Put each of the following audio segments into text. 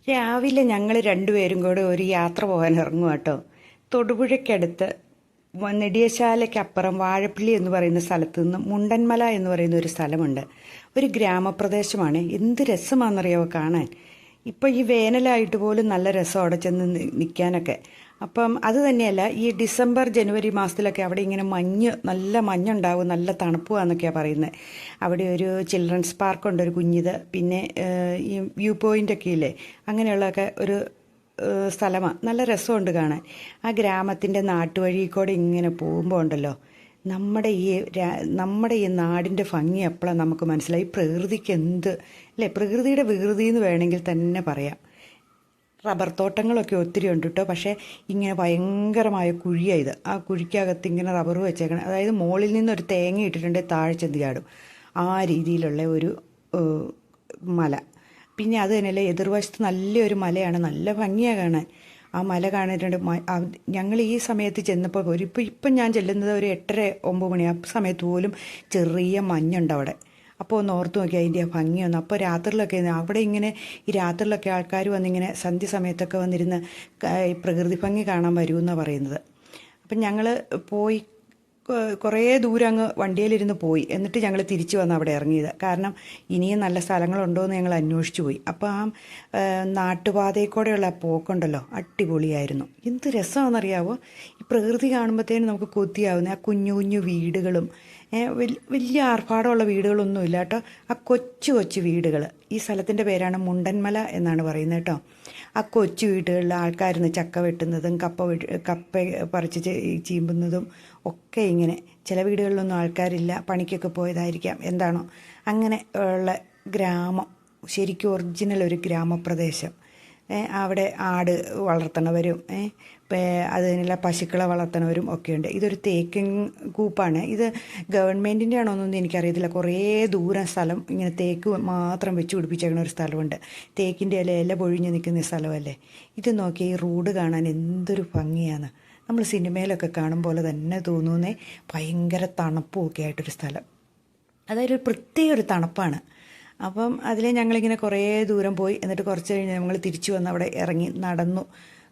രാവിലെ ഞങ്ങൾ രണ്ടുപേരും കൂടെ ഒരു യാത്ര പോകാൻ ഇറങ്ങുക കേട്ടോ. തൊടുപുഴയ്ക്കടുത്ത് നെടിയശാലയ്ക്കപ്പുറം വാഴപ്പള്ളി എന്ന് പറയുന്ന സ്ഥലത്ത് നിന്ന് മുണ്ടന്മല എന്ന് പറയുന്ന ഒരു സ്ഥലമുണ്ട്. ഒരു ഗ്രാമപ്രദേശമാണ്. എന്ത് രസമാണെന്നറിയാമോ കാണാൻ. ഇപ്പോൾ ഈ വേനലായിട്ട് പോലും നല്ല രസം അവിടെ ചെന്ന് നിൽക്കാനൊക്കെ. അപ്പം അത് തന്നെയല്ല, ഈ ഡിസംബർ ജനുവരി മാസത്തിലൊക്കെ അവിടെ ഇങ്ങനെ നല്ല മഞ്ഞുണ്ടാവും, നല്ല തണുപ്പുവാന്നൊക്കെയാണ് പറയുന്നത്. അവിടെ ഒരു ചിൽഡ്രൻസ് പാർക്കുണ്ട്, ഒരു കുഞ്ഞിത്. പിന്നെ ഈ വ്യൂ പോയിൻ്റൊക്കെ ഇല്ലേ, അങ്ങനെയുള്ളതൊക്കെ ഒരു സ്ഥലമാണ്. നല്ല രസമുണ്ട് കാണാൻ. ആ ഗ്രാമത്തിൻ്റെ നാട്ടുവഴി കൂടെ ഇങ്ങനെ പോകുമ്പോൾ ഉണ്ടല്ലോ, നമ്മുടെ ഈ നാടിൻ്റെ ഭംഗി എപ്പോഴാണ് നമുക്ക് മനസ്സിലായി. പ്രകൃതിക്ക് എന്ത് അല്ലേ, പ്രകൃതിയുടെ വികൃതി എന്ന് വേണമെങ്കിൽ തന്നെ പറയാം. റബ്ബർ തോട്ടങ്ങളൊക്കെ ഒത്തിരി ഉണ്ട് കേട്ടോ. പക്ഷേ ഇങ്ങനെ ഭയങ്കരമായ കുഴിയാണ് ഇത്. ആ കുഴിക്കകത്ത് ഇങ്ങനെ റബ്ബർ വെച്ചേക്കണം. അതായത് മുകളിൽ നിന്നൊരു തേങ്ങ ഇട്ടിട്ടുണ്ട്, താഴെ ചെന്ന് ചാടും. ആ രീതിയിലുള്ള ഒരു മല. പിന്നെ അത് തന്നെയല്ല, എതിർവശത്ത് നല്ലൊരു മലയാണ്, നല്ല ഭംഗിയാണ് കാണാൻ. ആ മല കാണിട്ടുണ്ട്. ഞങ്ങൾ ഈ സമയത്ത് ചെന്നപ്പോൾ ഇപ്പം ഞാൻ ചെല്ലുന്നത് ഒരു 8:30-9 മണി. ആ സമയത്ത് പോലും ചെറിയ മഞ്ഞുണ്ട് അവിടെ. അപ്പോൾ ഒന്ന് ഓർത്ത് നോക്കി അതിൻ്റെ ആ ഭംഗിയൊന്ന്. അപ്പോൾ രാത്രിയിലൊക്കെ അവിടെ ഇങ്ങനെ ഈ രാത്രിയിലൊക്കെ ആൾക്കാർ വന്നിങ്ങനെ സന്ധ്യ സമയത്തൊക്കെ വന്നിരുന്ന് ഈ പ്രകൃതി ഭംഗി കാണാൻ വരുമെന്നാണ് പറയുന്നത്. അപ്പം ഞങ്ങൾ പോയി കുറേ ദൂരം അങ്ങ് വണ്ടിയിലിരുന്ന് പോയി. എന്നിട്ട് ഞങ്ങൾ തിരിച്ചു വന്ന് അവിടെ ഇറങ്ങിയത്. കാരണം ഇനിയും നല്ല സ്ഥലങ്ങളുണ്ടോ എന്ന് ഞങ്ങൾ അന്വേഷിച്ചു പോയി. അപ്പോൾ ആ നാട്ടുപാതയിൽ കൂടെയുള്ള പോക്കുണ്ടല്ലോ, അടിപൊളിയായിരുന്നു. എന്ത് രസമാണെന്നറിയാവോ. ഈ പ്രകൃതി കാണുമ്പോഴത്തേനും നമുക്ക് കൊതിയാവുന്നത്. ആ കുഞ്ഞു കുഞ്ഞു വീടുകളും വലിയ ആർഭാടമുള്ള വീടുകളൊന്നുമില്ല കേട്ടോ. ആ കൊച്ചു കൊച്ചു വീടുകൾ. ഈ സ്ഥലത്തിൻ്റെ പേരാണ് മുണ്ടന്മല എന്നാണ് പറയുന്നത് കേട്ടോ. ആ കൊച്ചു വീടുകളിൽ ആൾക്കാരിന്ന് ചക്ക വെട്ടുന്നതും കപ്പ പറിച്ച് ചീമ്പുന്നതും ഒക്കെ ഇങ്ങനെ. ചില വീടുകളിലൊന്നും ആൾക്കാരില്ല, പണിക്കൊക്കെ പോയതായിരിക്കാം, എന്താണോ. അങ്ങനെ ഉള്ള ഗ്രാമം, ശരിക്കും ഒറിജിനൽ ഒരു ഗ്രാമപ്രദേശം. അവിടെ ആട് വളർത്തണവരും അത് തന്നെയല്ല പശുക്കളെ വളർത്തണവരും ഒക്കെയുണ്ട്. ഇതൊരു തേക്കിൻ കൂപ്പാണ്. ഇത് ഗവൺമെൻറ്റിൻ്റെ ആണോ എന്നൊന്നും എനിക്കറിയത്തില്ല. കുറേ ദൂരം സ്ഥലം ഇങ്ങനെ തേക്ക് മാത്രം വെച്ച് പിടിപ്പിച്ചേക്കുന്ന ഒരു സ്ഥലമുണ്ട്. തേക്കിൻ്റെ ഇല പൊഴിഞ്ഞ് നിൽക്കുന്ന സ്ഥലമല്ലേ. ഇത് നോക്കി ഈ റോഡ് കാണാൻ എന്തൊരു ഭംഗിയാണ്. നമ്മൾ സിനിമയിലൊക്കെ കാണും പോലെ തന്നെ തോന്നുന്നേ. ഭയങ്കര തണുപ്പും ഒക്കെ ആയിട്ടൊരു സ്ഥലം. അതായത് ഒരു പ്രത്യേക ഒരു തണുപ്പാണ്. അപ്പം അതിൽ ഞങ്ങളിങ്ങനെ കുറേ ദൂരം പോയി. എന്നിട്ട് കുറച്ച് കഴിഞ്ഞ് ഞങ്ങൾ തിരിച്ചു വന്ന് അവിടെ ഇറങ്ങി നടന്നു.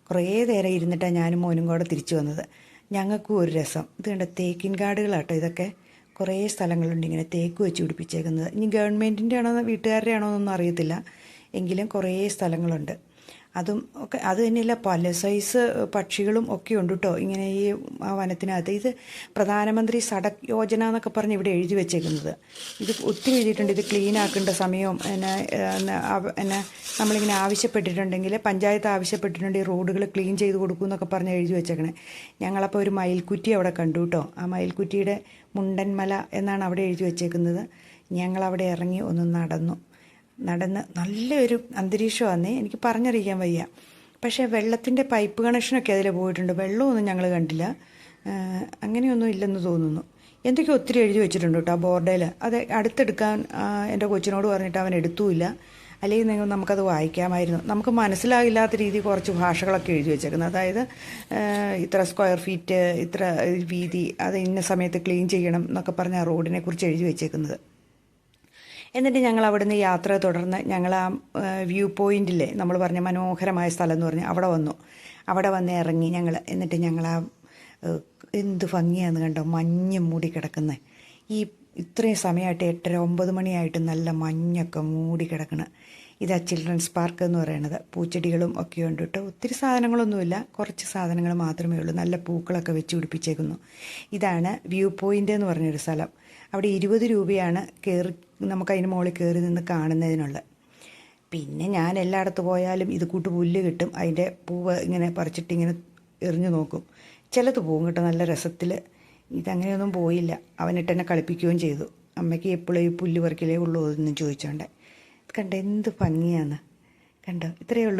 കുറേ നേരം ഇരുന്നിട്ടാണ് ഞാനും മോനും കൂടെ തിരിച്ചു വന്നത്. ഞങ്ങൾക്കും ഒരു രസം. ഇത് കണ്ട തേക്കിൻ കാടുകളാട്ടോ ഇതൊക്കെ. കുറേ സ്ഥലങ്ങളുണ്ട് ഇങ്ങനെ തേക്ക് വെച്ച് പിടിപ്പിച്ചേക്കുന്നത്. ഇനി ഗവൺമെൻറ്റിൻ്റെ ആണോ വീട്ടുകാരുടെ ആണോ എന്നൊന്നും അറിയത്തില്ല, എങ്കിലും കുറേ സ്ഥലങ്ങളുണ്ട്. അതും ഒക്കെ അത് തന്നെയല്ല, പല സൈസ് പക്ഷികളും ഒക്കെ ഉണ്ട് കേട്ടോ ഇങ്ങനെ ഈ വനത്തിനകത്ത്. ഇത് പ്രധാനമന്ത്രി സഡക് യോജന എന്നൊക്കെ പറഞ്ഞ് ഇവിടെ എഴുതി വെച്ചേക്കുന്നത്. ഇത് ഒത്തിരി എഴുതിയിട്ടുണ്ട്. ഇത് ക്ലീൻ ആക്കേണ്ട സമയവും നമ്മളിങ്ങനെ ആവശ്യപ്പെട്ടിട്ടുണ്ടെങ്കിൽ, പഞ്ചായത്ത് ആവശ്യപ്പെട്ടിട്ടുണ്ടെങ്കിൽ റോഡുകൾ ക്ലീൻ ചെയ്ത് കൊടുക്കും എന്നൊക്കെ പറഞ്ഞ് എഴുതി വെച്ചേക്കണേ. ഞങ്ങളപ്പോൾ ഒരു മയിൽക്കുറ്റി അവിടെ കണ്ടു കേട്ടോ. ആ മയിൽക്കുറ്റിയുടെ മുണ്ടന്മല എന്നാണ് അവിടെ എഴുതി വെച്ചേക്കുന്നത്. ഞങ്ങളവിടെ ഇറങ്ങി ഒന്ന് നടന്ന് നല്ലൊരു അന്തരീക്ഷമാണെന്നേ, എനിക്ക് പറഞ്ഞറിയിക്കാൻ വയ്യ. പക്ഷേ വെള്ളത്തിൻ്റെ പൈപ്പ് കണക്ഷനൊക്കെ അതിൽ പോയിട്ടുണ്ട്. വെള്ളമൊന്നും ഞങ്ങൾ കണ്ടില്ല. അങ്ങനെയൊന്നും ഇല്ലെന്ന് തോന്നുന്നു. എന്തൊക്കെ ഒത്തിരി എഴുതി വെച്ചിട്ടുണ്ട് കേട്ടോ ആ ബോർഡിൽ. അത് അടുത്തെടുക്കാൻ എൻ്റെ കൊച്ചിനോട് പറഞ്ഞിട്ട് അവൻ എടുത്തുമില്ല. അല്ലെങ്കിൽ നമുക്കത് വായിക്കാമായിരുന്നു. നമുക്ക് മനസ്സിലാകില്ലാത്ത രീതി കുറച്ച് ഭാഷകളൊക്കെ എഴുതി വെച്ചേക്കുന്നത്. അതായത് ഇത്ര സ്ക്വയർ ഫീറ്റ്, ഇത്ര വീതി, അത് ഇന്ന സമയത്ത് ക്ലീൻ ചെയ്യണം എന്നൊക്കെ പറഞ്ഞ് ആ റോഡിനെ കുറിച്ച് എഴുതി വെച്ചേക്കുന്നത്. എന്നിട്ട് ഞങ്ങൾ അവിടുന്ന് യാത്ര തുടർന്ന് ഞങ്ങൾ ആ വ്യൂ പോയിൻറ്റിലെ നമ്മൾ പറഞ്ഞ മനോഹരമായ സ്ഥലം എന്ന് പറഞ്ഞാൽ അവിടെ വന്ന് ഇറങ്ങി ഞങ്ങൾ. എന്നിട്ട് ഞങ്ങൾ ആ എന്ത് ഭംഗിയാന്ന് കണ്ടോ, മഞ്ഞ് മൂടി കിടക്കുന്നത്. ഈ ഇത്രയും സമയമായിട്ട് 8:30-9 മണിയായിട്ട് നല്ല മഞ്ഞൊക്കെ മൂടി കിടക്കണം. ഇതാ ചിൽഡ്രൻസ് പാർക്ക് എന്ന് പറയുന്നത്. പൂച്ചെടികളും ഒക്കെ ഉണ്ട് കേട്ടോ. ഒത്തിരി സാധനങ്ങളൊന്നുമില്ല, കുറച്ച് സാധനങ്ങൾ മാത്രമേ ഉള്ളൂ. നല്ല പൂക്കളൊക്കെ വെച്ച് പിടിപ്പിച്ചേക്കുന്നു. ഇതാണ് വ്യൂ പോയിൻ്റ് എന്ന് പറഞ്ഞൊരു സ്ഥലം. അവിടെ 20 രൂപയാണ് നമുക്കതിന് മുകളിൽ കയറി നിന്ന് കാണുന്നതിനുള്ള. പിന്നെ ഞാൻ എല്ലായിടത്ത് പോയാലും ഇത് കൂട്ട് പുല്ല് കിട്ടും. അതിൻ്റെ പൂവ് ഇങ്ങനെ പറിച്ചിട്ട് ഇങ്ങനെ എറിഞ്ഞു നോക്കും. ചിലത് പോകും കേട്ടോ നല്ല രസത്തിൽ. ഇതങ്ങനെയൊന്നും പോയില്ല. അവനിട്ട് എന്നെ കളിപ്പിക്കുകയും ചെയ്തു. അമ്മയ്ക്ക് എപ്പോഴും ഈ പുല്ല് പറിക്കലേ ഉള്ളൂ എന്ന് ചോദിച്ചോണ്ട്. കണ്ടോ എന്ത് ഭംഗിയാണ്, കണ്ടോ. ഇത്രയേ ഉള്ളൂ.